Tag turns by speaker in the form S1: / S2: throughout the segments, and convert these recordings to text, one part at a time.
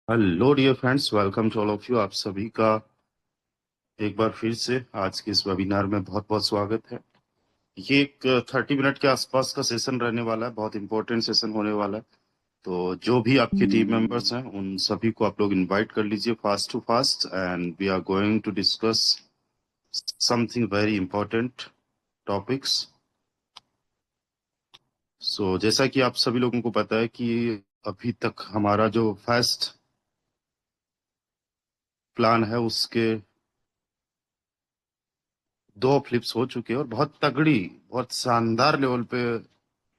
S1: Hello dear friends, welcome to all of you. आप सभी का एक बार फिर से आज के इस वेबिनार में बहुत बहुत स्वागत है। ये एक 30 मिनट के आसपास का सेशन रहने वाला है, बहुत इंपॉर्टेंट सेशन होने वाला है। तो जो भी आपके टीम मेंबर्स हैं उन सभी को आप लोग इनवाइट कर लीजिए fast to fast, and we are going to discuss something very important topics. So जैसा कि आप सभी लोगों को पता है कि अभी तक हमारा जो फर्स्ट प्लान है उसके दो फ्लिप्स हो चुके हैं, और बहुत तगड़ी, बहुत शानदार लेवल पे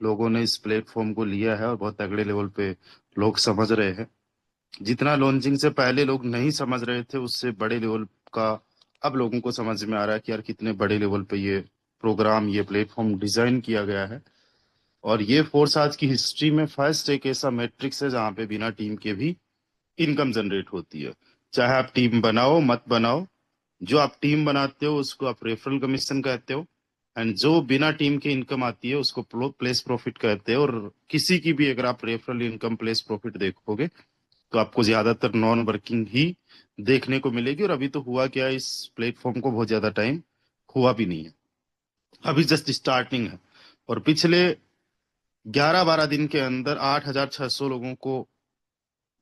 S1: लोगों ने इस प्लेटफॉर्म को लिया है और बहुत तगड़े लेवल पे लोग समझ रहे हैं। जितना लॉन्चिंग से पहले लोग नहीं समझ रहे थे उससे बड़े लेवल का अब लोगों को समझ में आ रहा है कि यार कितने बड़े लेवल पे ये प्रोग्राम, ये प्लेटफॉर्म डिजाइन किया गया है। और ये फोर्स आज की हिस्ट्री में फर्स्ट एक ऐसा मैट्रिक्स है जहां पे बिना टीम के भी इनकम जनरेट होती है। चाहे आप टीम बनाओ मत बनाओ, जो आप टीम बनाते हो उसको आप रेफरल कमीशन कहते हो, एंड जो बिना टीम के इनकम आती है उसको प्लेस प्रॉफिट कहते हैं। और किसी की भी अगर आप रेफरल इनकम, प्लेस प्रॉफिट देखोगे तो आपको ज्यादातर नॉन वर्किंग ही देखने को मिलेगी। और अभी तो हुआ क्या है, इस प्लेटफॉर्म को बहुत ज्यादा टाइम हुआ भी नहीं है, अभी जस्ट स्टार्टिंग है। और पिछले 11-12 दिन के अंदर 8,600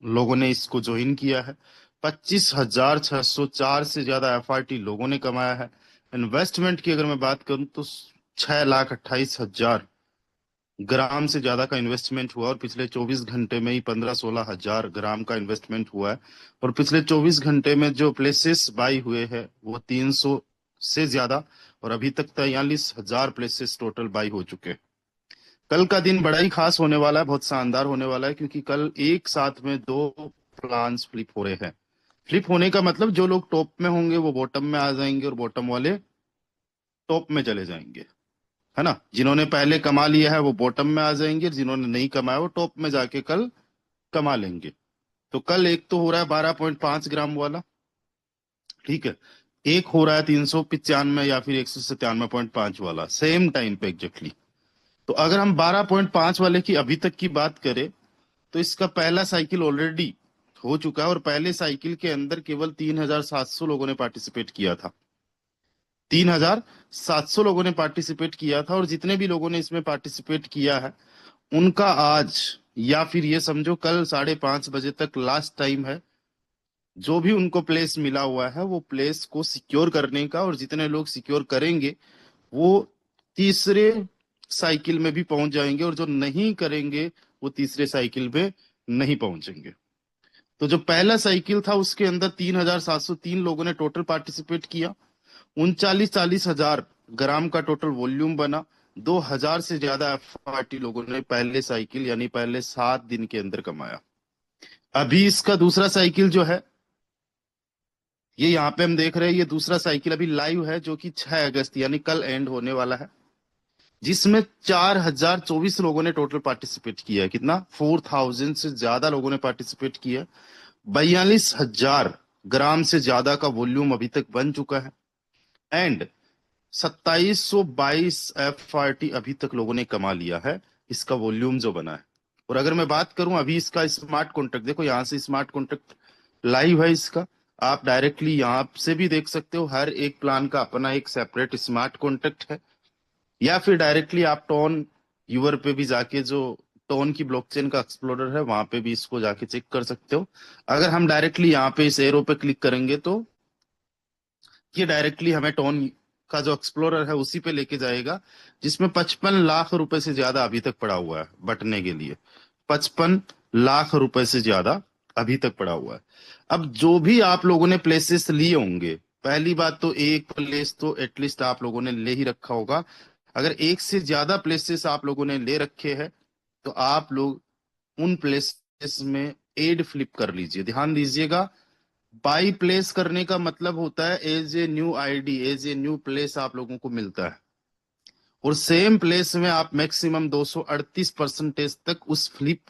S1: लोगों ने इसको ज्वाइन किया है। 25,604 से ज्यादा एफआरटी लोगों ने कमाया है। इन्वेस्टमेंट की अगर मैं बात करूं तो 6,28,000 ग्राम से ज्यादा का इन्वेस्टमेंट हुआ, और पिछले 24 घंटे में ही 15-16 हजार ग्राम का इन्वेस्टमेंट हुआ है। और पिछले 24 घंटे में जो प्लेसेस बाई हुए हैं वो 300 से ज्यादा, और अभी तक 43,000 प्लेसेस टोटल बाई हो चुके हैं। कल का दिन बड़ा ही खास होने वाला है, बहुत शानदार होने वाला है, क्योंकि कल एक साथ में दो प्लान्स फ्लिप हो रहे हैं। फ्लिप होने का मतलब जो लोग टॉप में होंगे वो बॉटम में आ जाएंगे और बॉटम वाले टॉप में चले जाएंगे, है ना। जिन्होंने पहले कमा लिया है वो बॉटम में आ जाएंगे, जिन्होंने नहीं कमाया वो टॉप में जाके कल कमा लेंगे। तो कल एक तो हो रहा है 12.5 ग्राम वाला, ठीक है। एक हो रहा है 395 या फिर 197.5 वाला, सेम टाइम पे एग्जैक्टली। तो अगर हम 12.5 वाले की अभी तक की बात करें तो इसका पहला साइकिल ऑलरेडी हो चुका है, और पहले साइकिल के अंदर केवल 3,700 लोगों ने पार्टिसिपेट किया था। 3,700 लोगों ने पार्टिसिपेट किया था, और जितने भी लोगों ने इसमें पार्टिसिपेट किया है उनका आज, या फिर ये समझो कल 5:30 बजे तक लास्ट टाइम है। जो भी उनको प्लेस मिला हुआ है वो प्लेस को सिक्योर करने का, और जितने लोग सिक्योर करेंगे वो तीसरे साइकिल में भी पहुंच जाएंगे, और जो नहीं करेंगे वो तीसरे साइकिल में नहीं पहुंचेंगे। तो जो पहला साइकिल था उसके अंदर 3,703 लोगों ने टोटल पार्टिसिपेट किया। 39-40 हजार ग्राम का टोटल वॉल्यूम बना। 2,000 से ज्यादा एफआरटी लोगों ने पहले साइकिल यानी पहले 7 दिन के अंदर कमाया। अभी इसका दूसरा साइकिल जो है, ये यहाँ पे हम देख रहे हैं, ये दूसरा साइकिल अभी लाइव है, जो कि 6 अगस्त यानी कल एंड होने वाला है, जिसमें 4,024 लोगों ने टोटल पार्टिसिपेट किया है। कितना? 4,000 से ज्यादा लोगों ने पार्टिसिपेट किया है। 42,000 ग्राम से ज्यादा का वॉल्यूम अभी तक बन चुका है, एंड 2,722 एफआरटी अभी तक लोगों ने कमा लिया है, इसका वॉल्यूम जो बना है। और अगर मैं बात करूं अभी इसका स्मार्ट कॉन्ट्रैक्ट, देखो यहां से स्मार्ट कॉन्ट्रैक्ट लाइव है इसका, आप डायरेक्टली यहां से भी देख सकते हो। हर एक प्लान का अपना एक सेपरेट स्मार्ट कॉन्ट्रैक्ट है, या फिर डायरेक्टली आप टोन यूवर पे भी जाके, जो टोन की ब्लॉकचेन का एक्सप्लोरर है वहां पे भी इसको जाके चेक कर सकते हो। अगर हम डायरेक्टली यहाँ पे इस एरो पे क्लिक करेंगे तो ये डायरेक्टली हमें टोन का जो एक्सप्लोरर है उसी पे लेके जाएगा, जिसमें 55 लाख रुपए से ज्यादा अभी तक पड़ा हुआ है बटने के लिए। 55 लाख रुपए से ज्यादा अभी तक पड़ा हुआ है। अब जो भी आप लोगों ने प्लेसेस लिए होंगे, पहली बात तो एक प्लेस तो एटलीस्ट आप लोगों ने ले ही रखा होगा। अगर एक से ज्यादा प्लेसेस आप लोगों ने ले रखे हैं तो आप लोग उन प्लेसेस में एड फ्लिप कर लीजिए। ध्यान दीजिएगा, बाई प्लेस करने का मतलब होता है as a new ID, as a new place आप लोगों को मिलता है, और सेम प्लेस में आप मैक्सिमम 238% तक उस फ्लिप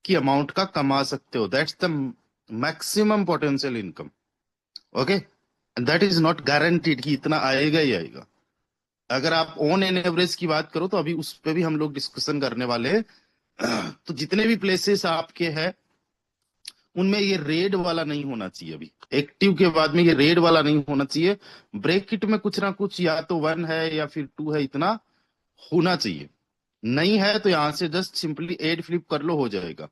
S1: की अमाउंट का कमा सकते हो। That's the maximum potential income. Okay, that is not guaranteed कि इतना आएगा ही आएगा। अगर आप ऑन एन एवरेज की बात करो तो अभी उस पर भी हम लोग डिस्कशन करने वाले हैं। तो जितने भी प्लेसेस आपके हैं उनमें ये रेड वाला नहीं होना चाहिए। अभी एक्टिव के बाद में ये रेड वाला नहीं होना चाहिए। ब्रैकेट में कुछ ना कुछ या तो 1 है या फिर 2 है, इतना होना चाहिए। नहीं है तो यहां से जस्ट सिंपली एड फ्लिप कर लो, हो जाएगा।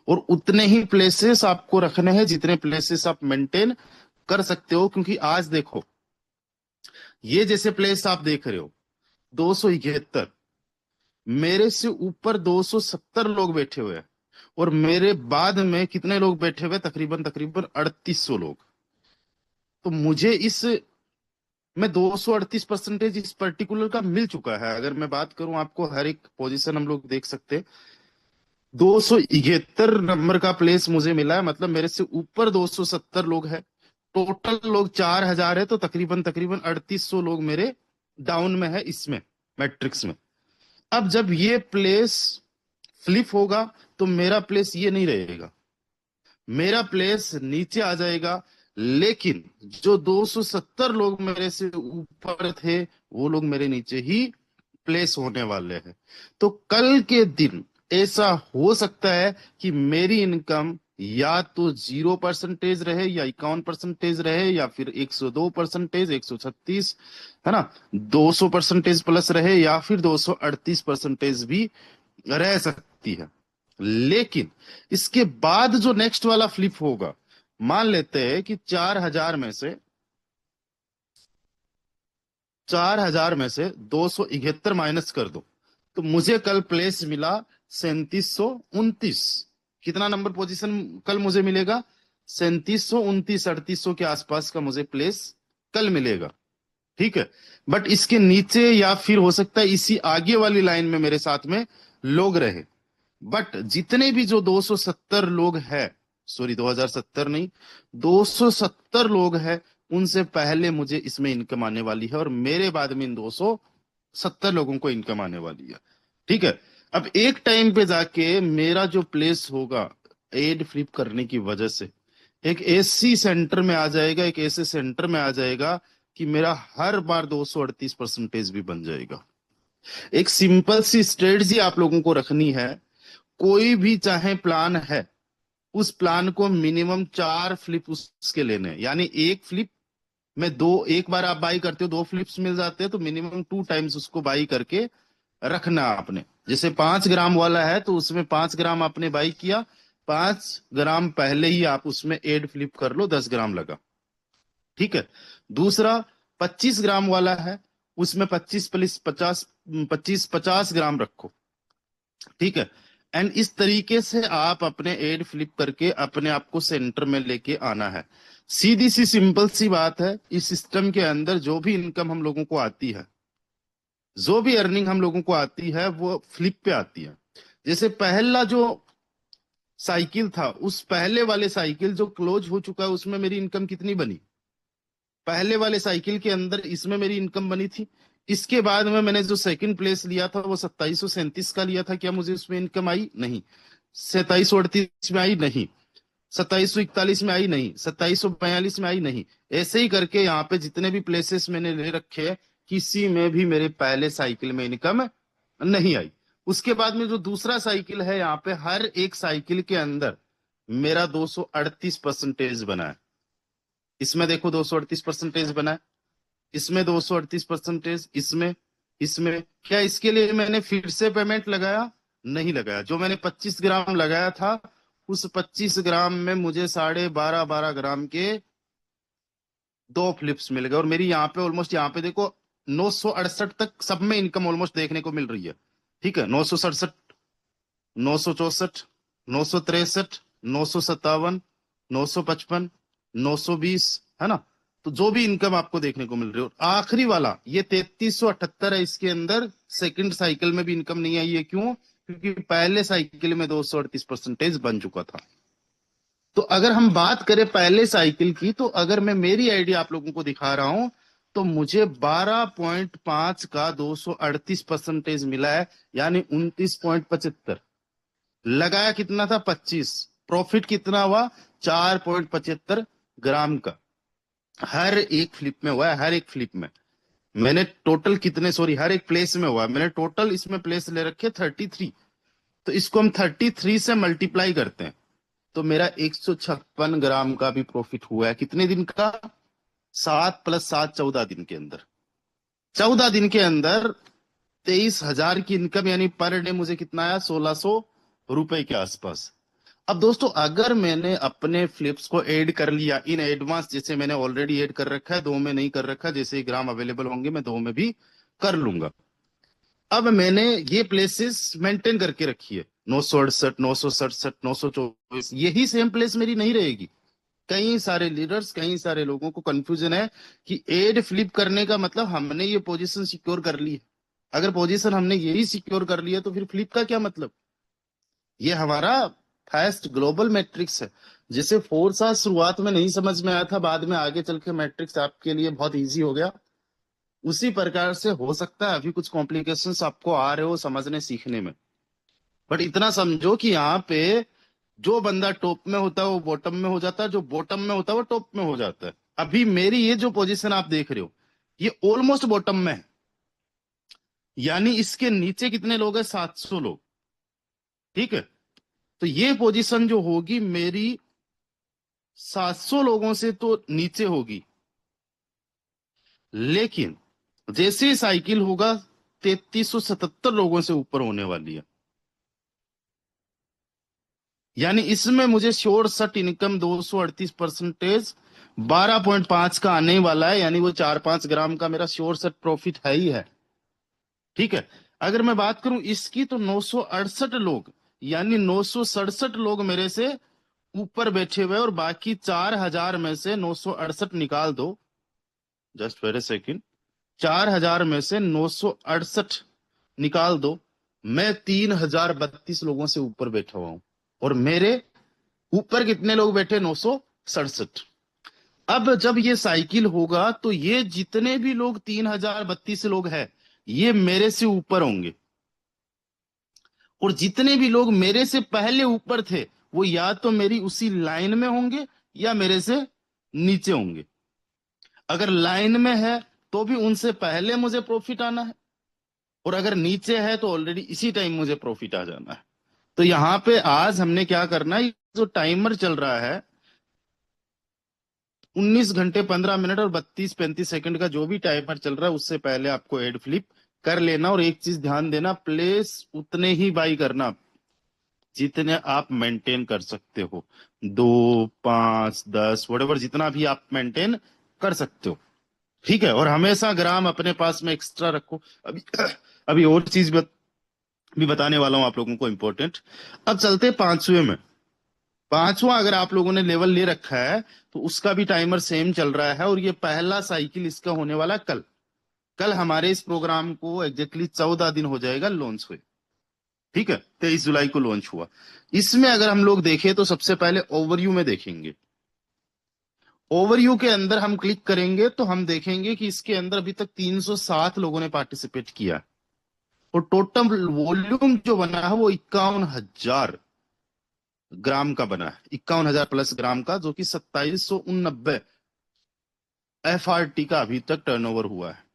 S1: और उतने ही प्लेसेस आपको रखने हैं जितने प्लेसेस आप मेंटेन कर सकते हो, क्योंकि आज देखो ये जैसे प्लेस आप देख रहे हो 271, मेरे से ऊपर 270 लोग बैठे हुए हैं, और मेरे बाद में कितने लोग बैठे हुए, तकरीबन तकरीबन 3800 लोग। तो मुझे इस में 238% इस पर्टिकुलर का मिल चुका है। अगर मैं बात करूं आपको, हर एक पोजीशन हम लोग देख सकते हैं, 271 नंबर का प्लेस मुझे मिला है, मतलब मेरे से ऊपर 270 लोग हैं। टोटल लोग 4000 है, तो तकरीबन तकरीबन 3800 लोग मेरे डाउन में है इसमें, मैट्रिक्स में। अब जब ये प्लेस फ्लिप होगा तो मेरा प्लेस ये नहीं रहेगा, मेरा प्लेस नीचे आ जाएगा। लेकिन जो 270 लोग मेरे से ऊपर थे, वो लोग मेरे नीचे ही प्लेस होने वाले हैं। तो कल के दिन ऐसा हो सकता है कि मेरी इनकम या तो 0% रहे, या 51% रहे, या फिर 102%, 136, है ना, 200% प्लस रहे, या फिर 238% भी रह सकती है। लेकिन इसके बाद जो नेक्स्ट वाला फ्लिप होगा, मान लेते हैं कि 4000 में से 271 माइनस कर दो, तो मुझे कल प्लेस मिला 3729। कितना नंबर पोजीशन कल मुझे मिलेगा? 3729, 3800 के आसपास का मुझे प्लेस कल मिलेगा। ठीक है। बट इसके नीचे या फिर हो सकता है इसी आगे वाली लाइन में मेरे साथ में लोग रहे। बट जितने भी जो 270 लोग हैं, सॉरी 2070 नहीं, 270 लोग हैं, उनसे पहले मुझे इसमें इनकम आने वाली है, और मेरे बाद में इन 270 लोगों को इनकम आने वाली है। ठीक है। अब एक टाइम पे जाके मेरा जो प्लेस होगा एड फ्लिप करने की वजह से, एक ऐसी सेंटर में आ जाएगा, एक ऐसे सेंटर में आ जाएगा कि मेरा हर बार 238% भी बन जाएगा। एक सिंपल सी स्ट्रेटजी आप लोगों को रखनी है। कोई भी चाहे प्लान है, उस प्लान को मिनिमम 4 फ्लिप उसके लेने हैं। यानी एक फ्लिप में दो, एक बार आप बाई करते हो 2 फ्लिप्स मिल जाते हैं, तो मिनिमम 2 टाइम्स उसको बाई करके रखना आपने। जैसे 5 ग्राम वाला है तो उसमें 5 ग्राम आपने बाई किया, 5 ग्राम पहले ही आप उसमें एड फ्लिप कर लो, 10 ग्राम लगा। ठीक है। दूसरा 25 ग्राम वाला है, उसमें 25 प्लस 50, 25 50 ग्राम रखो। ठीक है। एंड इस तरीके से आप अपने एड फ्लिप करके अपने आप को सेंटर में लेके आना है। सीधी सी सिंपल सी बात है। इस सिस्टम के अंदर जो भी इनकम हम लोगों को आती है, जो भी अर्निंग हम लोगों को आती है, वो फ्लिप पे आती है। जैसे पहला जो साइकिल था, उस पहले वाले साइकिल जो क्लोज हो चुका है, उसमें मेरी इनकम कितनी बनी? पहले वाले साइकिल के अंदर इसमें मेरी इनकम बनी थी। इसके बाद में मैंने जो सेकंड प्लेस लिया था वो 2737 का लिया था, क्या मुझे उसमें इनकम आई? नहीं। 2738 में आई? नहीं। 2741 में आई? नहीं। 2742 में आई? नहीं। ऐसे ही करके यहाँ पे जितने भी प्लेसेस मैंने ले रखे हैं, किसी में भी मेरे पहले साइकिल में इनकम नहीं आई। उसके बाद में जो दूसरा साइकिल है, यहाँ पे हर एक साइकिल के अंदर मेरा 238% बना है। इसमें देखो 238% बना है, इसमें 238%, इसमें, इसमें क्या इसके लिए मैंने फिर से पेमेंट लगाया? नहीं लगाया। जो मैंने 25 ग्राम लगाया था, उस 25 ग्राम में मुझे 12.5 ग्राम के 2 फ्लिप्स मिल गए, और मेरी यहाँ पे ऑलमोस्ट, यहाँ पे देखो 968 तक सब में इनकम ऑलमोस्ट देखने को मिल रही है। ठीक है। 967, 964, 963, 957, 955, 920, है ना। तो जो भी इनकम आपको देखने को मिल रही है, और आखिरी वाला ये 3378 है, इसके अंदर सेकंड साइकिल में भी इनकम नहीं आई है। क्यों? क्योंकि पहले साइकिल में 238% बन चुका था। तो अगर हम बात करें पहले साइकिल की, तो अगर मैं मेरी आइडिया आप लोगों को दिखा रहा हूं, तो मुझे 12.5 का 238% मिला है, यानी 29.75। लगाया कितना था? 25। प्रॉफिट कितना हुआ? 4.75 ग्राम का। हर एक फ्लिप में हुआ है, हर एक फ्लिप में। मैंने टोटल कितने, सॉरी, हर एक प्लेस में हुआ है। मैंने टोटल इसमें प्लेस ले रखे 33। तो इसको हम 33 से मल्टीप्लाई करते हैं, तो मेरा 156 ग्राम का भी प्रॉफिट हुआ है। कितने दिन का? 7 + 7 14 दिन के अंदर। 14 दिन के अंदर 23,000 की इनकम, यानी पर डे मुझे कितना आया? 1,600 रुपए के आसपास। अब दोस्तों अगर मैंने अपने फ्लिप्स को ऐड कर लिया इन एडवांस, जैसे मैंने ऑलरेडी ऐड कर रखा है, दो में नहीं कर रखा, जैसे ही ग्राम अवेलेबल होंगे मैं दो में भी कर लूंगा। अब मैंने ये प्लेसेस मेंटेन करके रखी है, 968, 967, 924, यही सेम प्लेस मेरी नहीं रहेगी। कई सारे लीडर्स, कई सारे लोगों को कंफ्यूजन है कि एड फ्लिप करने का मतलब हमने ये पोजीशन सिक्योर कर ली है। अगर पोजीशन हमने यही सिक्योर कर लिया तो फिर फ्लिप का क्या मतलब? ये हमारा फास्ट ग्लोबल मैट्रिक्स है। जिसे फोर्सा शुरुआत में नहीं समझ में आया था, बाद में आगे चल के मैट्रिक्स आपके लिए बहुत इजी हो गया। उसी प्रकार से हो सकता है अभी कुछ कॉम्प्लिकेशंस आपको आ रहे हो समझने सीखने में, बट इतना समझो कि यहाँ पे जो बंदा टॉप में होता है वो बॉटम में हो जाता है, जो बॉटम में होता है वो टॉप में हो जाता है। अभी मेरी ये जो पोजीशन आप देख रहे हो, ये ऑलमोस्ट बॉटम में है। यानी इसके नीचे कितने लोग हैं? 700 लोग। ठीक है, तो ये पोजीशन जो होगी मेरी 700 लोगों से तो नीचे होगी, लेकिन जैसे ही साइकिल होगा 3377 लोगों से ऊपर होने वाली है। यानी इसमें मुझे श्योर सट इनकम 238%, 12.5 का आने वाला है, यानी वो 4-5 ग्राम का मेरा श्योर सट प्रॉफिट है ही है। ठीक है, अगर मैं बात करूं इसकी तो 968 लोग, यानी 967 लोग मेरे से ऊपर बैठे हुए हैं, और बाकी 4,000 में से 968 निकाल दो। जस्ट वेरी सेकेंड, 4,000 में से 968 निकाल दो। मैं 3,032 लोगों से ऊपर बैठा हुआ हूं, और मेरे ऊपर कितने लोग बैठे? 967। अब जब ये साइकिल होगा तो ये जितने भी लोग 3,032 लोग हैं, ये मेरे से ऊपर होंगे, और जितने भी लोग मेरे से पहले ऊपर थे वो या तो मेरी उसी लाइन में होंगे या मेरे से नीचे होंगे। अगर लाइन में है तो भी उनसे पहले मुझे प्रॉफिट आना है, और अगर नीचे है तो ऑलरेडी इसी टाइम मुझे प्रॉफिट आ जाना है। तो यहां पे आज हमने क्या करना है, जो टाइमर चल रहा है 19 घंटे 15 मिनट और 32-35 सेकंड का, जो भी टाइमर चल रहा है उससे पहले आपको एड फ्लिप कर लेना। और एक चीज ध्यान देना, प्लेस उतने ही बाई करना जितने आप मेंटेन कर सकते हो, 2, 5, 10 वटेवर, जितना भी आप मेंटेन कर सकते हो। ठीक है, और हमेशा ग्राम अपने पास में एक्स्ट्रा रखो। अभी अभी और चीज भी बताने वाला हूं आप लोगों को इंपॉर्टेंट। अब चलते पांचवे में। पांचवा अगर आप लोगों ने लेवल ले रखा है तो उसका भी टाइमर सेम चल रहा है, और ये पहला साइकिल इसका होने वाला कल। कल हमारे इस प्रोग्राम को एग्जैक्टली 14 दिन हो जाएगा लॉन्च हुए। ठीक है, 23 जुलाई को लॉन्च हुआ। इसमें अगर हम लोग देखें तो सबसे पहले ओवरव्यू में देखेंगे। ओवरव्यू के अंदर हम क्लिक करेंगे तो हम देखेंगे कि इसके अंदर अभी तक 307 लोगों ने पार्टिसिपेट किया, और टोटल वॉल्यूम जो बना है वो 51,000 ग्राम का बना है, 51,000 प्लस ग्राम का, जो कि 2789 FRT का अभी तक टर्नओवर हुआ है।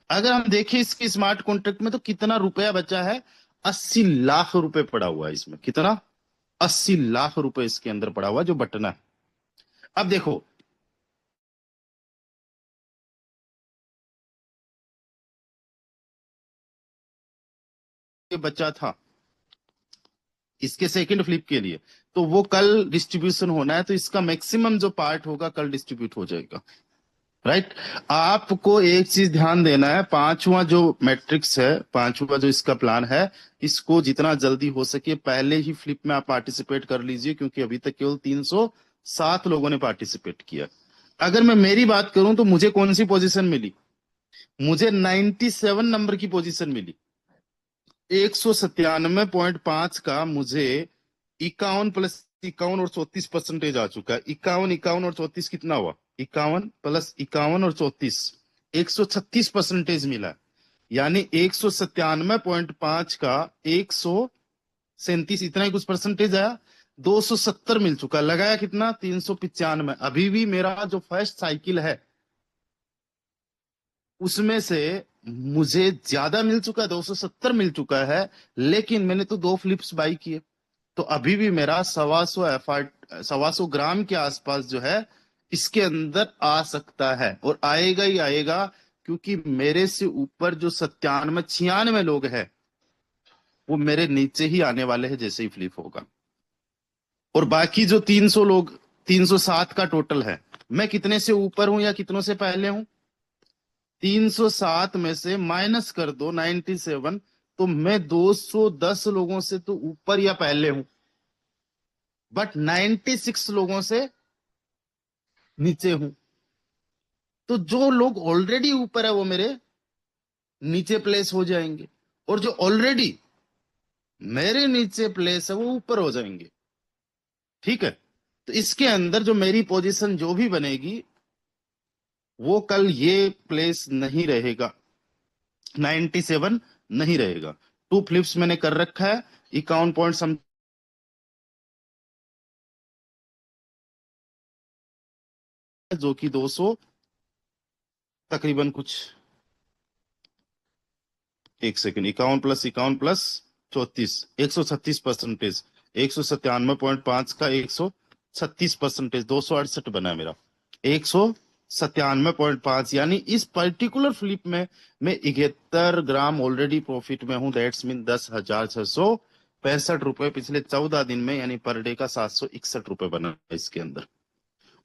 S1: अगर हम देखें इसके स्मार्ट कॉन्ट्रैक्ट में तो कितना रुपया बचा है? 80 लाख रुपए पड़ा हुआ है इसमें। कितना? 80 लाख रुपए इसके अंदर पड़ा हुआ है, जो बटना है। अब देखो, ये बचा था इसके सेकंड फ्लिप के लिए, तो वो कल डिस्ट्रीब्यूशन होना है, तो इसका मैक्सिमम जो पार्ट होगा कल डिस्ट्रीब्यूट हो जाएगा। राइट। आपको एक चीज ध्यान देना है, पांचवा जो मैट्रिक्स है, पांचवा जो इसका प्लान है, इसको जितना जल्दी हो सके पहले ही फ्लिप में आप पार्टिसिपेट कर लीजिए, क्योंकि अभी तक केवल 307 लोगों ने पार्टिसिपेट किया। अगर मैं मेरी बात करूं तो मुझे कौन सी पोजीशन मिली? मुझे 97 नंबर की पोजीशन मिली। 197.5 का मुझे 51 + 51 और 34% आ चुका है। 51 और 34 कितना हुआ? 51 + 51 और 34, 136% मिला। यानी 197.5 का 137, इतना ही कुछ परसेंटेज आया। 270 मिल चुका, लगाया कितना? 395। अभी भी मेरा जो फर्स्ट साइकिल है उसमें से मुझे ज्यादा मिल चुका है, 270 मिल चुका है, लेकिन मैंने तो दो फ्लिप्स बाई किए। तो अभी भी मेरा 125 ग्राम के आसपास जो है इसके अंदर आ सकता है, और आएगा ही आएगा, क्योंकि मेरे से ऊपर जो 97 96 लोग हैं वो मेरे नीचे ही आने वाले हैं जैसे ही फ्लिप होगा। और बाकी जो 300 लोग, 307 का टोटल है, मैं कितने से ऊपर हूं या कितनों से पहले हूं? 307 में से माइनस कर दो 97, तो मैं 210 लोगों से तो ऊपर या पहले हूं, बट 96 लोगों से नीचे हूं। तो जो लोग ऑलरेडी ऊपर है वो मेरे नीचे प्लेस हो जाएंगे, और जो ऑलरेडी मेरे नीचे प्लेस है वो ऊपर हो जाएंगे। ठीक है, तो इसके अंदर जो मेरी पोजीशन जो भी बनेगी वो कल ये प्लेस नहीं रहेगा, 97 नहीं रहेगा। 2 फ्लिप्स मैंने कर रखा है, 51 पॉइंट सम, जो कि 200 तकरीबन कुछ, एक सेकंड, 51 + 51 + 34, 136%। 197.5 का 136%, 268 बना है मेरा। 197.5, यानी इस पर्टिकुलर फ्लिप में मैं 71 ग्राम ऑलरेडी प्रॉफिट में हूं। दैट्स मीन 10,665 रुपए पिछले 14 दिन में, यानी पर डे का 761 रुपए बना इसके अंदर।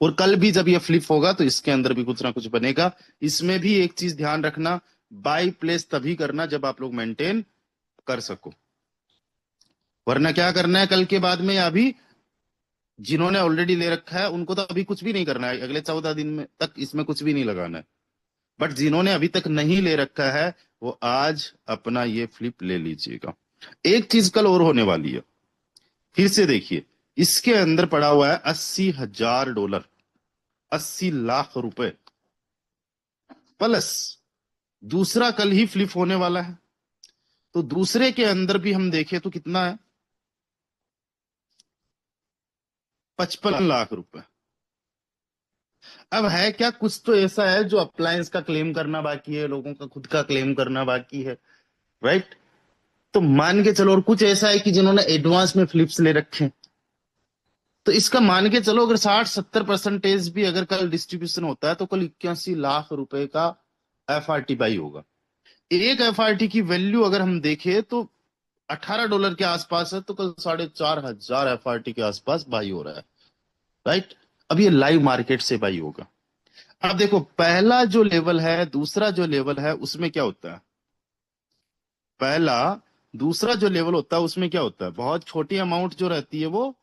S1: और कल भी जब ये फ्लिप होगा तो इसके अंदर भी कुछ ना कुछ बनेगा। इसमें भी एक चीज ध्यान रखना, बाई प्लेस तभी करना जब आप लोग मेंटेन कर सको, वरना क्या करना है कल के बाद में, या अभी जिन्होंने ऑलरेडी ले रखा है उनको तो अभी कुछ भी नहीं करना है, अगले 14 दिन में तक इसमें कुछ भी नहीं लगाना है। बट जिन्होंने अभी तक नहीं ले रखा है वो आज अपना ये फ्लिप ले लीजिएगा। एक चीज कल और होने वाली है, फिर से देखिए, इसके अंदर पड़ा हुआ है $80,000, 80 लाख रुपए, प्लस दूसरा कल ही फ्लिप होने वाला है। तो दूसरे के अंदर भी हम देखें तो कितना है, 55 लाख रुपए। अब है क्या, कुछ तो ऐसा है जो अप्लायंस का क्लेम करना बाकी है, लोगों का खुद का क्लेम करना बाकी है, राइट? तो मान के चलो, और कुछ ऐसा है कि जिन्होंने एडवांस में फ्लिप्स ले रखे हैं। तो इसका मान के चलो अगर 60-70% भी अगर कल डिस्ट्रीब्यूशन होता है तो कल 81 लाख रुपए का FRT बाई होगा। एक FRT की वैल्यू अगर हम देखें तो $18 के आसपास है, तो कल 4,500 FRT के आसपास बाई हो रहा है, राइट? अब ये लाइव मार्केट से बाई होगा। अब देखो, पहला जो लेवल है, दूसरा जो लेवल है, उसमें क्या होता है, पहला दूसरा जो लेवल होता है उसमें क्या होता है, बहुत छोटी अमाउंट जो रहती है वो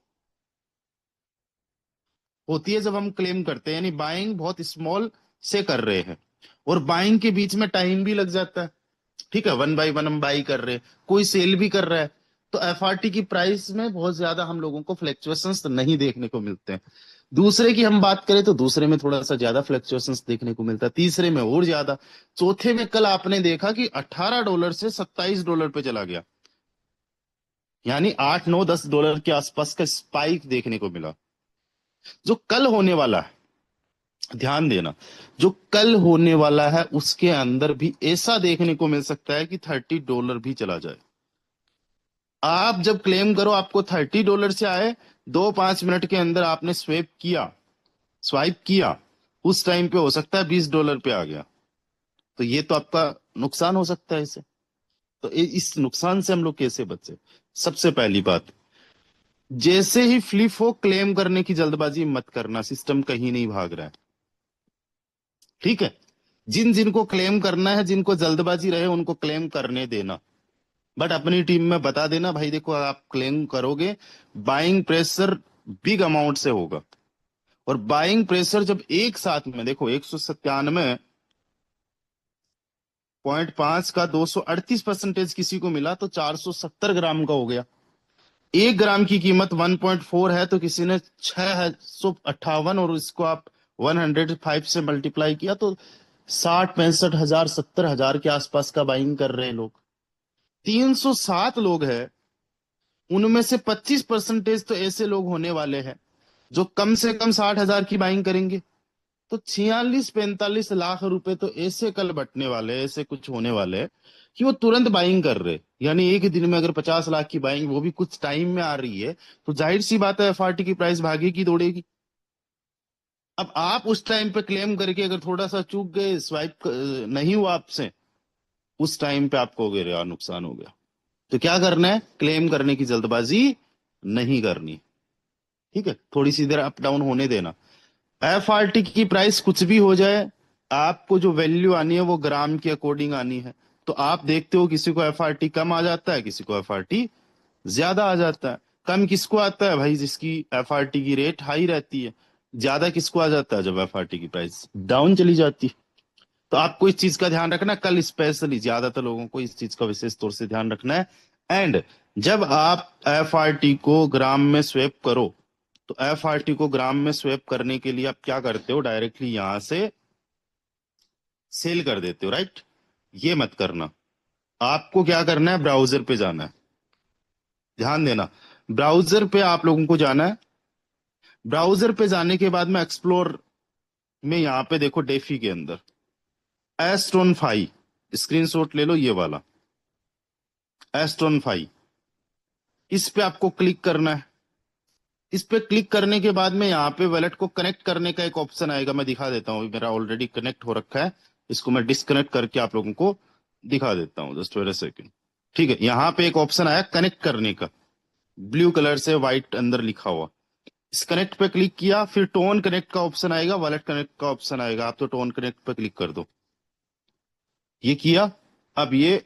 S1: होती है जब हम क्लेम करते हैं, यानी बाइंग बहुत स्मॉल से कर रहे हैं, और बाइंग के बीच में टाइम भी लग जाता है। ठीक है, 1 बाय 1 हम बाई कर रहे हैं, कोई सेल भी कर रहा है, तो FRT की प्राइस में बहुत ज्यादा हम लोगों को फ्लक्चुएशंस नहीं देखने को मिलते हैं। दूसरे की हम बात करें तो दूसरे में थोड़ा सा ज्यादा फ्लक्चुएशंस देखने को मिलता है, तीसरे में और ज्यादा, चौथे में कल आपने देखा कि $18 से $27 पे चला गया, यानी 8 9 10 डॉलर के आसपास का स्पाइक देखने को मिला। जो कल होने वाला है, ध्यान देना, जो कल होने वाला है उसके अंदर भी ऐसा देखने को मिल सकता है कि $30 भी चला जाए। आप जब क्लेम करो आपको $30 से आए, 2 5 मिनट के अंदर आपने स्वाइप किया, उस टाइम पे हो सकता है $20 पे आ गया, तो ये तो आपका नुकसान हो सकता है इसे। तो इस नुकसान से हम लोग कैसे बचे? सबसे पहली बात, जैसे ही फ्लिप हो क्लेम करने की जल्दबाजी मत करना, सिस्टम कहीं नहीं भाग रहा है। ठीक है, जिन जिनको क्लेम करना है, जिनको जल्दबाजी रहे उनको क्लेम करने देना, बट अपनी टीम में बता देना भाई देखो आप क्लेम करोगे, बाइंग प्रेशर बिग अमाउंट से होगा। और बाइंग प्रेशर जब एक साथ में देखो, 197.5 का 238% किसी को मिला तो 470 ग्राम का हो गया। 1 ग्राम की कीमत 1.4 है, तो किसी ने 658, और इसको आप 105 से मल्टीप्लाई किया तो 60 65 हजार 70 हजार के आसपास का बाइंग कर रहे हैं लोग। 307 लोग हैं, उनमें से 25% तो ऐसे लोग होने वाले हैं जो कम से कम 60 हजार की बाइंग करेंगे। तो 46 45 लाख रुपए तो ऐसे कल बटने वाले, ऐसे कुछ होने वाले हैं कि वो तुरंत बाइंग कर रहे, यानी एक ही दिन में अगर 50 लाख की बाइंग वो भी कुछ टाइम में आ रही है, तो जाहिर सी बात है एफआरटी की प्राइस भागेगी दौड़ेगी। अब आप उस टाइम पे क्लेम करके अगर थोड़ा सा चूक गए, स्वाइप नहीं हुआ आपसे, उस टाइम पे आपको हो गया यार नुकसान हो गया। तो क्या करना है, क्लेम करने की जल्दबाजी नहीं करनी। ठीक है, थोड़ी सी देर अप डाउन होने देना। एफआरटी की प्राइस कुछ भी हो जाए, आपको जो वैल्यू आनी है वो ग्राम के अकॉर्डिंग आनी है। तो आप देखते हो किसी को एफआरटी कम आ जाता है, किसी को एफआरटी ज्यादा आ जाता है। कम किसको आता है भाई, जिसकी एफआरटी की रेट हाई रहती है। ज्यादा किसको आ जाता है, जब एफआरटी की प्राइस डाउन चली जाती है। तो आपको इस चीज का ध्यान रखना, कल स्पेशली ज्यादातर लोगों को इस चीज का विशेष तौर से ध्यान रखना है। एंड जब आप एफआरटी को ग्राम में स्वेप करो, तो एफआरटी को ग्राम में स्वेप करने के लिए आप क्या करते हो, डायरेक्टली यहां से सेल कर देते हो, राइट। ये मत करना। आपको क्या करना है, ब्राउजर पे जाना है। ध्यान देना, ब्राउजर पे आप लोगों को जाना है। ब्राउजर पे जाने के बाद में एक्सप्लोर में यहाँ पे देखो, डेफी के अंदर एस्ट्रोन 5, स्क्रीनशॉट ले लो ये वाला, एस्ट्रोन 5। इस पे आपको क्लिक करना है। इस पे क्लिक करने के बाद में यहाँ पे वॉलेट को कनेक्ट करने का एक ऑप्शन आएगा, मैं दिखा देता हूँ, मेरा ऑलरेडी कनेक्ट हो रखा है। इसको मैं डिस्कनेक्ट करके आप लोगों को दिखा देता हूँ, जस्ट वेट अ सेकंड। ठीक है, यहाँ पे एक ऑप्शन आया कनेक्ट करने का, ब्लू कलर से व्हाइट अंदर लिखा हुआ। इस कनेक्ट पे क्लिक किया, फिर टोन कनेक्ट का ऑप्शन आएगा, वॉलेट कनेक्ट का ऑप्शन आएगा, आप तो टोन कनेक्ट पे क्लिक कर दो। ये किया, अब ये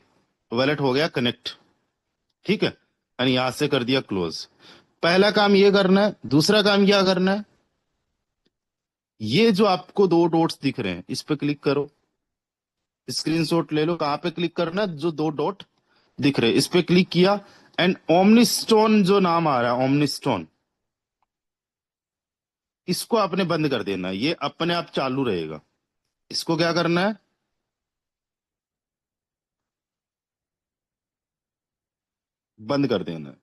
S1: वॉलेट हो गया कनेक्ट। ठीक है, और यहां से कर दिया क्लोज। पहला काम ये करना है। दूसरा काम क्या करना है, ये जो आपको दो डॉट्स दिख रहे हैं इस पे क्लिक करो, स्क्रीनशॉट ले लो। कहां पे क्लिक करना है, जो दो डॉट दिख रहे हैं इस पे क्लिक किया। एंड ओमनिस्टोन जो नाम आ रहा है, ओमनिस्टोन, इसको आपने बंद कर देना है, ये अपने आप चालू रहेगा। इसको क्या करना है, बंद कर देना है।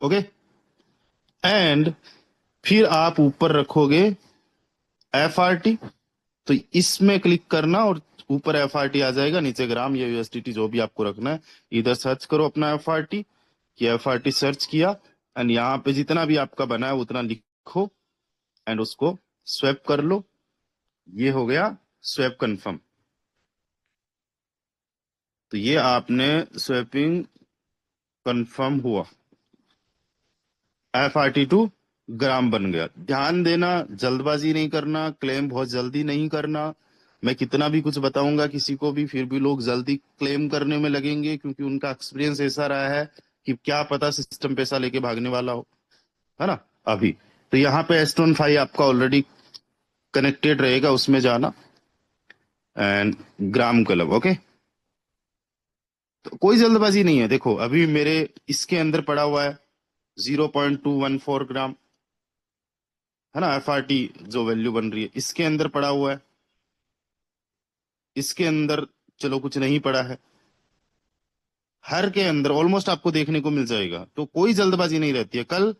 S1: ओके। एंड फिर आप ऊपर रखोगे एफआरटी, तो इसमें क्लिक करना और ऊपर एफआरटी आ जाएगा, नीचे ग्राम या यूएसडीटी जो भी आपको रखना है। इधर सर्च करो अपना एफआरटी, कि एफआरटी सर्च किया, एंड यहाँ पे जितना भी आपका बना है उतना लिखो, एंड उसको स्वैप कर लो। ये हो गया स्वैप कंफर्म। तो ये आपने स्वैपिंग कंफर्म हुआ, एफआरटी टू ग्राम बन गया। ध्यान देना, जल्दबाजी नहीं करना, क्लेम बहुत जल्दी नहीं करना। मैं कितना भी कुछ बताऊंगा किसी को भी, फिर भी लोग जल्दी क्लेम करने में लगेंगे, क्योंकि उनका एक्सपीरियंस ऐसा रहा है कि क्या पता सिस्टम पैसा लेके भागने वाला हो, है ना। अभी तो यहाँ पे एस्टोन 5 आपका ऑलरेडी कनेक्टेड रहेगा, उसमें जाना, एंड ग्राम क्लब। ओके, तो कोई जल्दबाजी नहीं है। देखो अभी मेरे इसके अंदर पड़ा हुआ है 0.214 ग्राम, है ना। एफआरटी जो वैल्यू बन रही है इसके अंदर पड़ा हुआ है, इसके अंदर चलो कुछ नहीं पड़ा है। हर के अंदर ऑलमोस्ट आपको देखने को मिल जाएगा, तो कोई जल्दबाजी नहीं रहती है। कल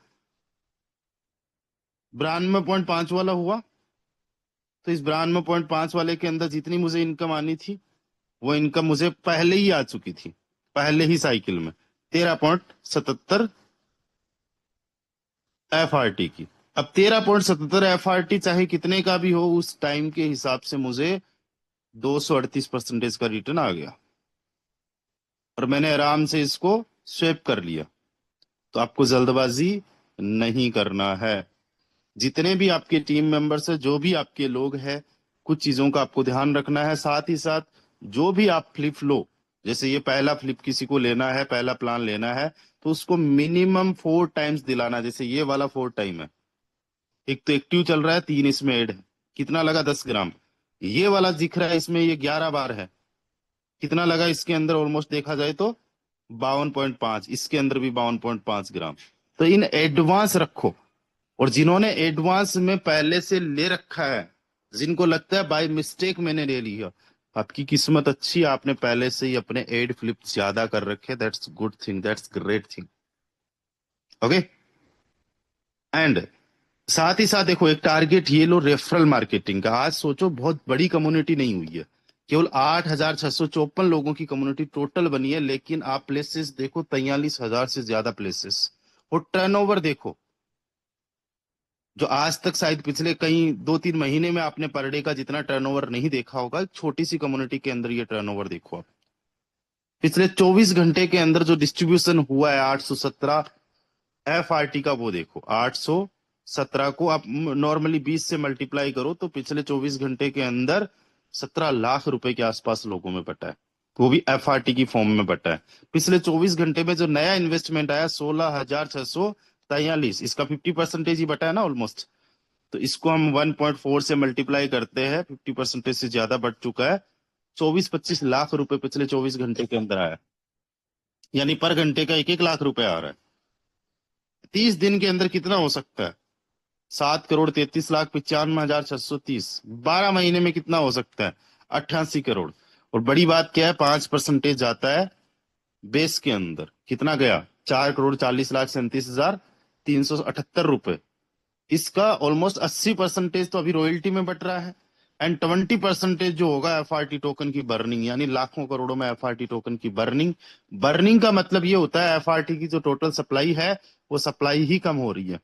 S1: 92.5 वाला हुआ, तो इस 92.5 वाले के अंदर जितनी मुझे इनकम आनी थी, वो इनकम मुझे पहले ही आ चुकी थी, पहले ही साइकिल में, 13.77 एफआरटी की। अब 13.77 एफआरटी चाहे कितने का भी हो, उस टाइम के हिसाब से मुझे 238% का रिटर्न आ गया, और मैंने आराम से इसको स्वेप कर लिया। तो आपको जल्दबाजी नहीं करना है। जितने भी आपके टीम मेंबर्स है, जो भी आपके लोग हैं, कुछ चीजों का आपको ध्यान रखना है। साथ ही साथ जो भी आप फ्लिप लो, जैसे ये पहला फ्लिप किसी को लेना है, पहला प्लान लेना है, तो उसको मिनिमम 4 टाइम्स दिलाना। जैसे ये वाला 4 टाइम है, एक तो एक्टिव चल रहा है, 3 इसमें ऐड है, कितना लगा 10 ग्राम। ये वाला दिख रहा है इसमें ये 11 बार है, कितना लगा इसके अंदर, ऑलमोस्ट देखा जाए तो 52.5, इसके अंदर भी 52.5 ग्राम। तो इन एडवांस रखो। और जिन्होंने एडवांस में पहले से ले रखा है, जिनको लगता है बाय मिस्टेक मैंने ले लिया, आपकी किस्मत अच्छी है, आपने पहले से ही अपने एड फ्लिप ज्यादा कर रखे। That's good thing, that's great thing. Okay. And साथ ही साथ देखो, एक टारगेट ये लो रेफरल मार्केटिंग का। आज सोचो बहुत बड़ी कम्युनिटी नहीं हुई है, केवल 8,654 लोगों की कम्युनिटी टोटल बनी है, लेकिन आप प्लेसेस देखो 43,000 से ज्यादा प्लेसेस। और टर्नओवर देखो, जो आज तक शायद पिछले कई 2-3 महीने में आपने पर डे का जितना टर्नओवर नहीं देखा होगा, एक छोटी सी कम्युनिटी के अंदर ये टर्नओवर देखो आप। पिछले 24 घंटे के अंदर जो डिस्ट्रीब्यूशन हुआ है 817 एफआरटी का, वो देखो 817 को आप नॉर्मली 20 से मल्टीप्लाई करो तो पिछले 24 घंटे के अंदर 17 लाख रुपए के आसपास लोगों में बटा है, वो भी एफआरटी की फॉर्म में बटा है। पिछले 24 घंटे में जो नया इन्वेस्टमेंट आया 16,643, इसका 50% ही बटा है ना ऑलमोस्ट। तो इसको हम 1.4 से मल्टीप्लाई करते हैं, 50% से ज्यादा बढ़ चुका है। 24-25 लाख रुपए पिछले 24 घंटे के अंदर आया, यानी पर घंटे का 1-1 लाख रुपए आ रहा है। 30 दिन के अंदर कितना हो सकता है? 7,33,95,630। 12 महीने में कितना हो सकता है? 88 करोड़। और बड़ी बात क्या है, 5% जाता है बेस के अंदर। कितना गया? 4,40,37,378 रुपए। इसका ऑलमोस्ट 80% तो अभी रॉयल्टी में बट रहा है, एंड 20% जो होगा एफआरटी टोकन की बर्निंग, यानी लाखों करोड़ों में एफआरटी टोकन की बर्निंग। बर्निंग का मतलब ये होता है एफआरटी की जो टोटल सप्लाई है, वो सप्लाई ही कम हो रही है,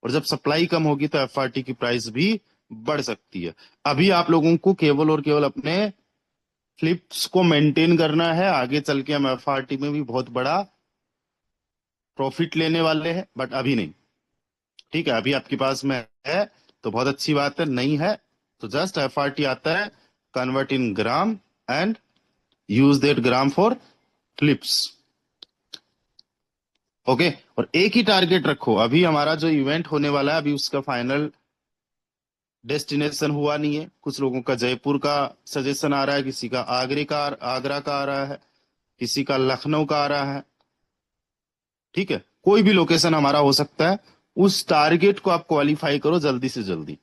S1: और जब सप्लाई कम होगी तो एफआरटी की प्राइस भी बढ़ सकती है। अभी आप लोगों को केवल और केवल अपने फ्लिप्स को मेंटेन करना है, आगे चल के हम एफआरटी में भी बहुत बड़ा प्रॉफिट लेने वाले हैं, बट अभी नहीं। ठीक है, अभी आपके पास में है तो बहुत अच्छी बात है, नहीं है तो जस्ट एफआरटी आता है, convert in gram and use that gram for flips. Okay, और एक ही टारगेट रखो। अभी हमारा जो इवेंट होने वाला है, अभी उसका फाइनल डेस्टिनेशन हुआ नहीं है। कुछ लोगों का जयपुर का सजेशन आ रहा है, किसी का आगरा का आ रहा है, किसी का लखनऊ का आ रहा है। ठीक है, कोई भी लोकेशन हमारा हो सकता है। उस टारगेट को आप क्वालिफाई करो जल्दी से जल्दी।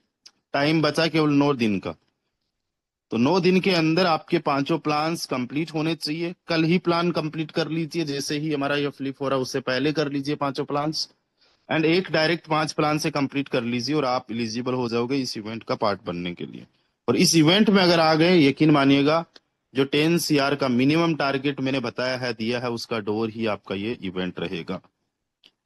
S1: टाइम बचा केवल 9 दिन का, तो 9 दिन के अंदर आपके पांचों प्लान्स कंप्लीट होने चाहिए। कल ही प्लान कंप्लीट कर लीजिए, जैसे ही हमारा ये फ्लिप हो रहा है उससे पहले कर लीजिए पांचों प्लान्स। एंड एक डायरेक्ट 5 प्लान से कंप्लीट कर लीजिए और आप एलिजिबल हो जाओगे इस इवेंट का पार्ट बनने के लिए। और इस इवेंट में अगर आ गए, यकीन मानिएगा, जो 10 CR का मिनिमम टारगेट मैंने बताया है, दिया है, उसका डोर ही आपका ये इवेंट रहेगा।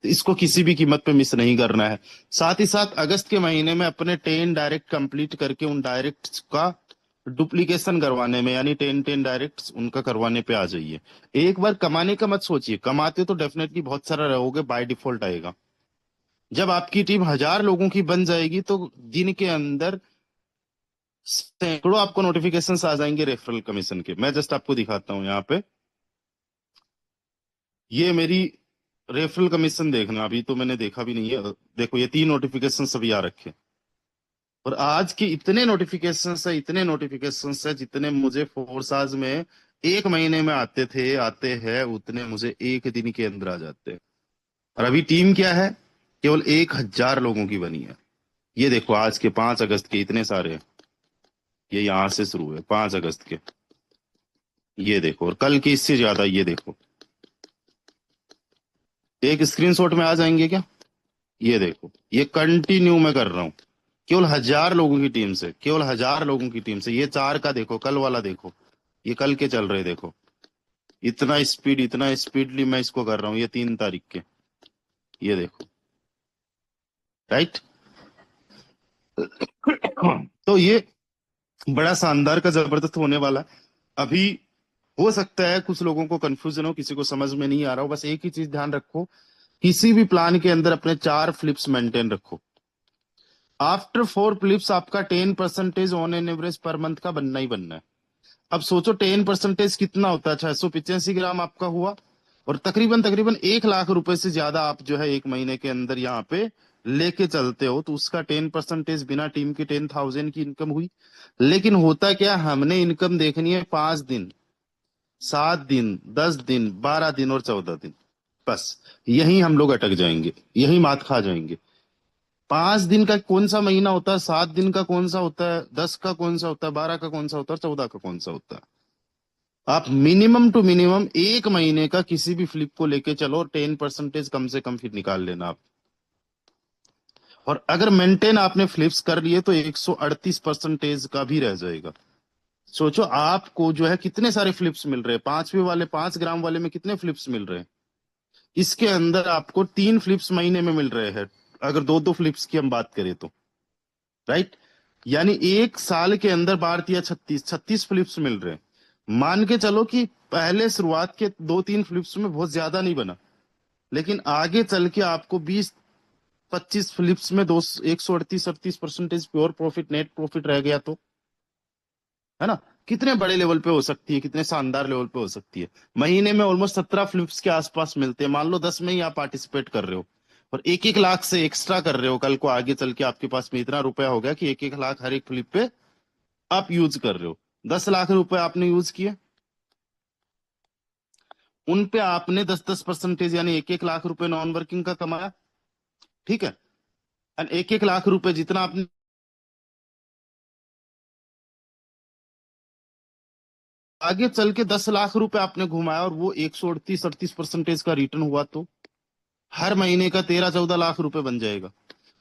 S1: तो इसको किसी भी कीमत पे मिस नहीं करना है। साथ ही साथ अगस्त के महीने में अपने 10 डायरेक्ट कंप्लीट करके उन डायरेक्ट का डुप्लीकेशन करवाने में, यानी 10-10 डायरेक्ट उनका करवाने पे आ जाइए। एक बार कमाने का मत सोचिए, कमाते तो डेफिनेटली बहुत सारा रहोगे, बाय डिफॉल्ट आएगा। जब आपकी टीम 1,000 लोगों की बन जाएगी तो दिन के अंदर सैकड़ों आपको नोटिफिकेशन आ जाएंगे रेफरल कमीशन के। मैं जस्ट आपको दिखाता हूँ यहाँ पे, ये मेरी रेफरल कमीशन देखना, अभी तो मैंने देखा भी नहीं है। देखो ये 3 नोटिफिकेशन सभी आ रखे, और आज के इतने नोटिफिकेशन है, इतने नोटिफिकेशन है, जितने मुझे फोर्साज में 1 महीने में आते थे, आते हैं, उतने मुझे एक दिन के अंदर आ जाते हैं। और अभी टीम क्या है? केवल 1,000 लोगों की बनी है। ये देखो आज के 5 अगस्त के इतने सारे हैं, ये यहां से शुरू हुए 5 अगस्त के, ये देखो, और कल के इससे ज्यादा, ये देखो। एक स्क्रीनशॉट में आ जाएंगे क्या? ये देखो, ये कंटिन्यू मैं कर रहा हूँ, केवल 1,000 लोगों की टीम से, केवल 1,000 लोगों की टीम से। ये 4 का देखो, कल वाला देखो, ये कल के चल रहे देखो। इतना स्पीडली मैं इसको कर रहा हूँ, ये 3 तारीख के, ये देखो। राइट। तो ये बड़ा शानदार का जबरदस्त होने वाला है। अभी हो सकता है कुछ लोगों को कंफ्यूजन हो, किसी को समझ में नहीं आ रहा हो, बस एक ही चीज ध्यान रखो, किसी भी प्लान के अंदर अपने 4 फ्लिप्स मेंटेन रखो। आफ्टर 4 फ्लिप्स आपका 10% on an average per month का बनना ही बनना है। अब सोचो 10% कितना होता है? 685 ग्राम आपका हुआ, और तकरीबन तकरीबन 1 लाख रुपए से ज्यादा आप जो है 1 महीने के अंदर यहाँ पे लेके चलते हो, तो उसका 10% बिना टीम के 10,000 की इनकम हुई। लेकिन होता क्या, हमने इनकम देखनी है 5 दिन, 7 दिन, 10 दिन, 12 दिन और 14 दिन। बस यही हम लोग अटक जाएंगे, यही मात खा जाएंगे। 5 दिन का कौन सा महीना होता है, 7 दिन का कौन सा होता है, 10 का कौन सा होता है, 12 का कौन सा होता है, 14 का कौन सा होता है? आप मिनिमम टू मिनिमम 1 महीने का किसी भी फ्लिप को लेके चलो, और 10% कम से कम फिर निकाल लेना आप। और अगर मेंटेन आपने फ्लिप्स कर लिए तो 138% का भी रह जाएगा। सोचो आपको जो है कितने सारे फ्लिप्स मिल रहे हैं, 5 ग्राम वाले में कितने फ्लिप्स मिल रहे हैं। इसके अंदर आपको 3 फ्लिप्स महीने में मिल रहे हैं, अगर दो दो फ्लिप्स की हम बात करें तो। राइट। यानी एक साल के अंदर भारतीय 36 फ्लिप्स मिल रहे हैं। मान के चलो कि पहले शुरुआत के 2-3 फ्लिप्स में बहुत ज्यादा नहीं बना, लेकिन आगे चल के आपको 20-25 फ्लिप्स में 138-38% प्योर प्रॉफिट, नेट प्रॉफिट रह गया तो, है ना, कितने बड़े लेवल पे हो सकती है, कितने शानदार लेवल पे हो सकती है। महीने में ऑलमोस्ट 17 फ्लिप्स के आसपास मिलते हैं। मान लो 10 में ही आप पार्टिसिपेट कर रहे हो और 1-1 लाख से एक्स्ट्रा कर रहे हो, कल को आगे चल के आपके पास में इतना रुपया हो गया कि 1-1 लाख हर एक फ्लिप पे आप यूज कर रहे हो। 10 लाख रुपए आपने यूज किए, उन पे आपने 10-10% यानी 1-1 लाख रुपए नॉन वर्किंग का कमाया। ठीक है। और 1-1 लाख रुपए जितना आपने आगे चल के 10 लाख रुपए आपने घुमाया और वो 138-38% का रिटर्न हुआ तो हर महीने का 13-14 लाख रुपए बन जाएगा।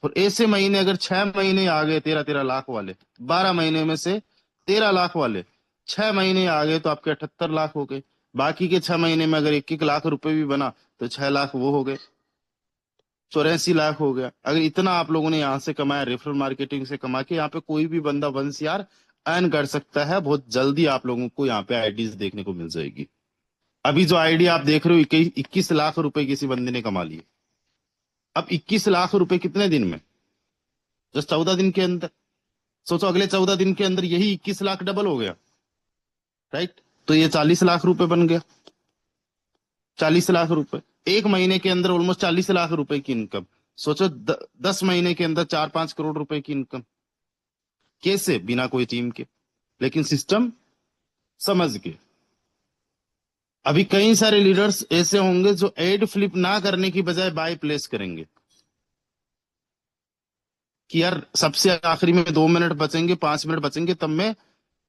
S1: और ऐसे महीने अगर 6 महीने आ गए 13-13 लाख वाले, 12 महीने में से 13 लाख वाले 6 महीने आ गए तो आपके 78 लाख हो गए। बाकी के 6 महीने में अगर 1-1 लाख रुपए भी बना तो 6 लाख वो हो गए, 84 लाख हो गया। अगर इतना आप लोगों ने यहाँ से कमाया, रेफरल मार्केटिंग से कमा के, यहाँ पे कोई भी बंदा वंस यार अर्न कर सकता है। बहुत जल्दी आप लोगों को यहाँ पे आईडीज देखने को मिल जाएगी। अभी जो आईडी आप देख रहे हो 21 लाख रुपए किसी बंदे ने कमा लिए। अब 21 लाख रुपए कितने दिन में? जस्ट 14 दिन के अंदर। सोचो अगले 14 दिन के अंदर यही 21 लाख डबल हो गया। राइट। तो ये 40 लाख रुपए बन गया। 40 लाख रुपए एक महीने के अंदर, ऑलमोस्ट 40 लाख रुपए की इनकम। सोचो 10 महीने के अंदर 4-5 करोड़ रुपए की इनकम। कैसे? बिना कोई टीम के, लेकिन सिस्टम समझ के। अभी कई सारे लीडर्स ऐसे होंगे जो एड फ्लिप ना करने की बजाय बाय प्लेस करेंगे कि यार सबसे आखिरी में 2 मिनट बचेंगे, 5 मिनट बचेंगे, तब मैं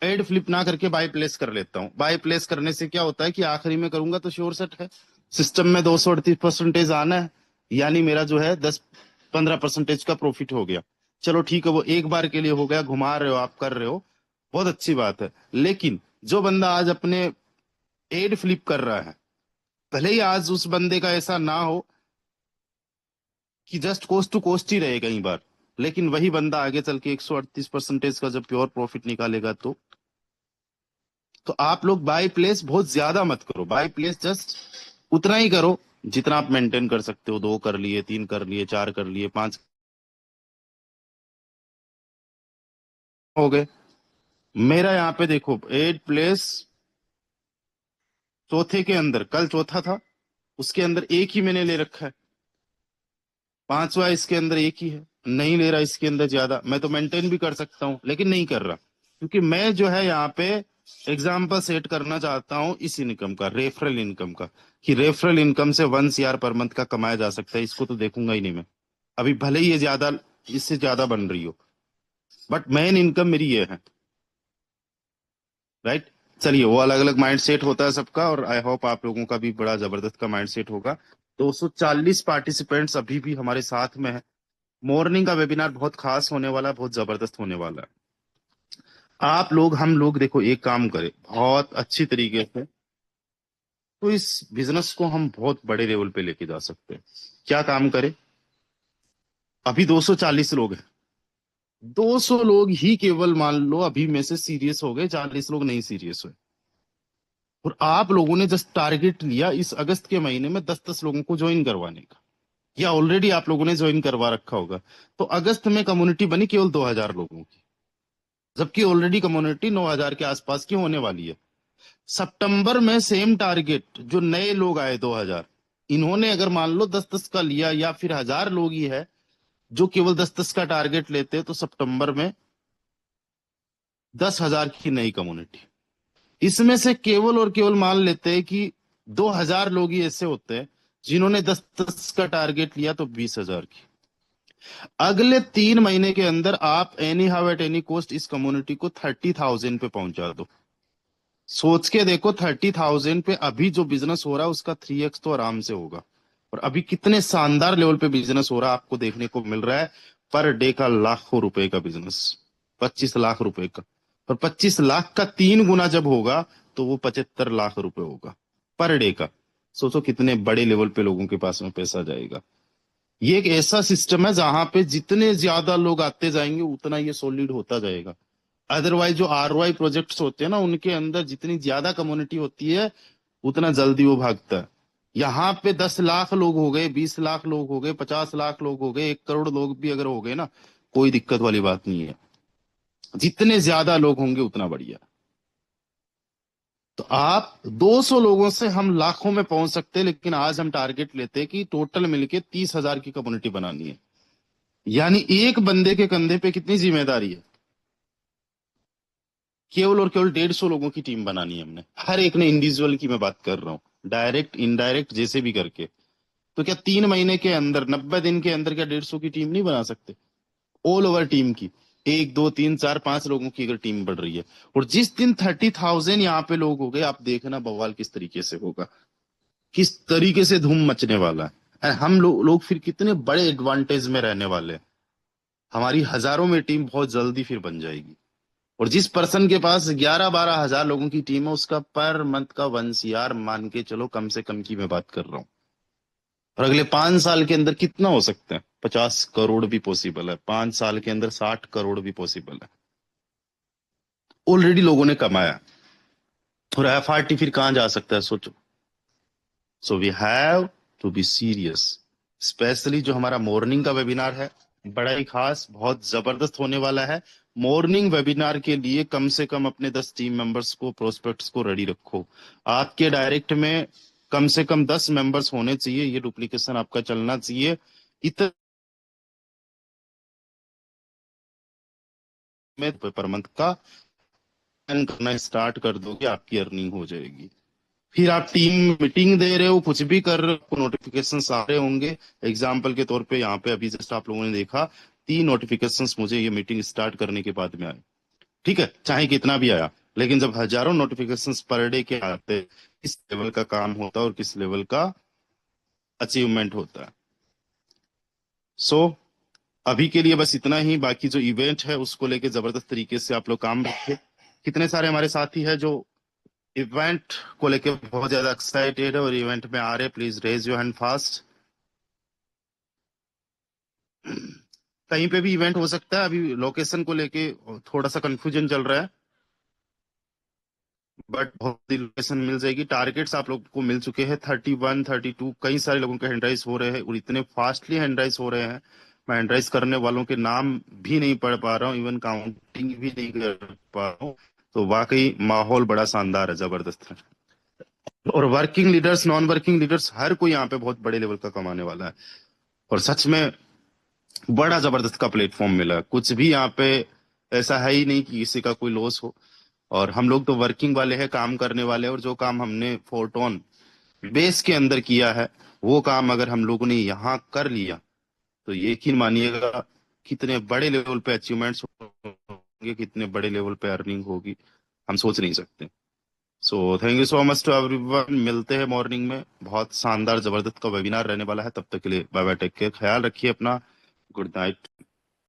S1: एड फ्लिप ना करके बाय प्लेस कर लेता हूँ। बाय प्लेस करने से क्या होता है कि आखिरी में करूंगा तो श्योर सेट है, सिस्टम में 238% आना है, यानी मेरा जो है 10-15% का प्रॉफिट हो गया। चलो ठीक है, वो एक बार के लिए हो गया, घुमा रहे हो आप, कर रहे हो, बहुत अच्छी बात है। लेकिन जो बंदा आज अपने एड फ्लिप कर रहा है, भले ही आज उस बंदे का ऐसा ना हो कि जस्ट कोस्ट टू कोस्ट ही रहे कई बार, लेकिन वही बंदा आगे चल के 138% का जब प्योर प्रॉफिट निकालेगा तो आप लोग बाय प्लेस बहुत ज्यादा मत करो। बाय प्लेस जस्ट उतना ही करो जितना आप मेंटेन कर सकते हो। 2 कर लिए, 3 कर लिए, 4 कर लिए, 5 हो गए। मेरा यहाँ पे देखो एड प्लेस चौथे के अंदर, कल चौथा था, उसके अंदर एक ही मैंने ले रखा है। पांचवा इसके अंदर एक ही है, नहीं ले रहा इसके अंदर ज्यादा। मैं तो मेंटेन भी कर सकता हूँ लेकिन नहीं कर रहा, क्योंकि मैं जो है यहाँ पे एग्जाम्पल सेट करना चाहता हूँ इस इनकम का, रेफरल इनकम का, कि रेफरल इनकम से 1 CR पर मंथ का कमाया जा सकता है। इसको तो देखूंगा ही नहीं मैं। अभी भले ही ये ज्यादा, इससे ज्यादा बन रही हो, बट मेन इनकम मेरी ये है। राइट। चलिए, वो अलग अलग माइंड सेट होता है सबका, और आई होप आप लोगों का भी बड़ा जबरदस्त का माइंड सेट होगा। 240 पार्टिसिपेंट्स अभी भी हमारे साथ में है। मॉर्निंग का वेबिनार बहुत खास होने वाला है, बहुत जबरदस्त होने वाला है। आप लोग, हम लोग देखो एक काम करें बहुत अच्छी तरीके से, तो इस बिजनेस को हम बहुत बड़े लेवल पे लेके जा सकते हैं। क्या काम करें? अभी 240 लोग हैं, 200 लोग ही केवल मान लो अभी में से सीरियस हो गए, 40 लोग नहीं सीरियस हुए। और आप लोगों ने जस्ट टारगेट लिया इस अगस्त के महीने में 10-10 लोगों को ज्वाइन करवाने का, या ऑलरेडी आप लोगों ने ज्वाइन करवा रखा होगा। तो अगस्त में कम्युनिटी बनी केवल 2000 लोगों की, जबकि ऑलरेडी कम्युनिटी 9000 के आसपास की होने वाली है। सितंबर में सेम टारगेट, जो नए लोग आए 2000, इन्होंने अगर मान लो 10-10 का लिया, या फिर 1000 लोग ही है जो केवल 10-10 का टारगेट लेते हैं, तो सितंबर में 10,000 की नई कम्युनिटी। इसमें से केवल और केवल मान लेते हैं कि 2000 लोग ही ऐसे होते हैं जिन्होंने 10-10 का टारगेट लिया, तो 20,000 की। अगले 3 महीने के अंदर आप any how at any cost इस कम्युनिटी को 30,000 पे पहुंचा दो। सोच के देखो, 30,000 पे अभी जो बिजनेस हो रहा है उसका 3x तो आराम से होगा। और अभी कितने शानदार लेवल पे बिजनेस हो रहा है आपको देखने को मिल रहा है। पर डे का लाखों रुपए का बिजनेस, 25 लाख रुपए का। और 25 लाख का 3 गुना जब होगा तो वो 75 लाख रुपए होगा पर डे का। सोचो कितने बड़े लेवल पे लोगों के पास में पैसा जाएगा। ये एक ऐसा सिस्टम है जहां पे जितने ज्यादा लोग आते जाएंगे उतना ये सॉलिड होता जाएगा। अदरवाइज जो ROI प्रोजेक्ट्स होते हैं ना, उनके अंदर जितनी ज्यादा कम्युनिटी होती है उतना जल्दी वो भागता है। यहाँ पे 10 लाख लोग हो गए, 20 लाख लोग हो गए, 50 लाख लोग हो गए, 1 करोड़ लोग भी अगर हो गए ना, कोई दिक्कत वाली बात नहीं है। जितने ज्यादा लोग होंगे उतना बढ़िया। तो आप 200 लोगों से हम लाखों में पहुंच सकते हैं, लेकिन आज हम टारगेट लेते हैं कि टोटल मिलके 30,000 की कम्युनिटी बनानी है। यानी एक बंदे के कंधे पे कितनी जिम्मेदारी है? केवल और केवल 150 लोगों की टीम बनानी है हमने। हर एक ने इंडिविजुअल की मैं बात कर रहा हूँ, डायरेक्ट इनडायरेक्ट जैसे भी करके। तो क्या 3 महीने के अंदर, 90 दिन के अंदर क्या 150 की टीम नहीं बना सकते? ऑल ओवर टीम की, 1 2 3 4 5 लोगों की अगर टीम बढ़ रही है। और जिस दिन 30,000 यहाँ पे लोग हो गए, आप देखना बवाल किस तरीके से होगा, किस तरीके से धूम मचने वाला है। और हम लोग फिर कितने बड़े एडवांटेज में रहने वाले हैं। हमारी हजारों में टीम बहुत जल्दी फिर बन जाएगी। और जिस पर्सन के पास 11 12 हजार लोगों की टीम है, उसका पर मंथ का 1 CR मान के चलो, कम से कम की मैं बात कर रहा हूँ। और अगले 5 साल के अंदर कितना हो सकता है? 50 करोड़ भी पॉसिबल है, 5 साल के अंदर 60 करोड़ भी पॉसिबल है। ऑलरेडी लोगों ने कमाया। और FRT फिर कहाँ जा सकता है, सोचो। So we have to be serious. Specially जो हमारा मॉर्निंग का वेबिनार है, बड़ा ही खास, बहुत जबरदस्त होने वाला है। मॉर्निंग वेबिनार के लिए कम से कम अपने 10 टीम मेंबर्स को, प्रोस्पेक्ट्स को रेडी रखो। आपके डायरेक्ट में कम से कम 10 मेंबर्स होने चाहिए। ये डुप्लीकेशन आपका चलना चाहिए। इतने में पर मंथ का earn करना स्टार्ट कर दोगे, आपकी अर्निंग हो जाएगी। फिर आप टीम मीटिंग दे रहे हो, कुछ भी कर रहे हो, आपको नोटिफिकेशन आ रहे होंगे। एग्जाम्पल के तौर पे यहाँ पे अभी जस्ट आप लोगों ने देखा, 3 नोटिफिकेशंस मुझे ये मीटिंग स्टार्ट करने के बाद में आए। ठीक है, चाहे कितना भी आया, लेकिन जब हजारों नोटिफिकेशंस पर डे के आते हैं, किस लेवल का काम होता है और किस लेवल का अचीवमेंट होता है। सो अभी के लिए बस इतना ही। बाकी जो इवेंट है उसको लेके जबरदस्त तरीके से आप लोग काम रखें। कितने सारे हमारे साथी हैं जो इवेंट को लेके बहुत ज्यादा एक्साइटेड है और इवेंट में आ रहे हैं? Please raise your hand fast. कहीं पे भी इवेंट हो सकता है, अभी लोकेशन को लेके थोड़ा सा कंफ्यूजन चल रहा है, बट बहुत ही लोकेशन मिल जाएगी। टारगेट्स आप लोग को मिल चुके हैं 31 32। कई सारे लोगों के हैंडराइज हो रहे हैं और इतने फास्टली हैंडराइज हो रहे हैं, मैं हैंडराइज करने वालों के नाम भी नहीं पढ़ पा रहा हूँ, इवन काउंटिंग भी नहीं कर पा रहा हूँ। तो वाकई माहौल बड़ा शानदार है, जबरदस्त है। और working leaders, non working leaders, हर कोई यहाँ पे बहुत बड़े लेवल का कमाने वाला है। और सच में बड़ा जबरदस्त का प्लेटफॉर्म मिला है। कुछ भी यहाँ पे ऐसा है ही नहीं कि किसी का कोई लॉस हो। और हम लोग तो वर्किंग वाले हैं, काम करने वाले हैं। और जो काम हमने फोरटोन बेस के अंदर किया है, वो काम अगर हम लोगों ने यहाँ कर लिया, तो यकीन मानिएगा कितने बड़े लेवल पे अचीवमेंट्स होंगे, कितने बड़े लेवल पे अर्निंग होगी, हम सोच नहीं सकते। So thank you so much to everyone. मिलते हैं मॉर्निंग में, बहुत शानदार जबरदस्त का वेबिनार रहने वाला है। तब तक के लिए बाय बाय, टेक केयर, ख्याल रखिए अपना। Good night.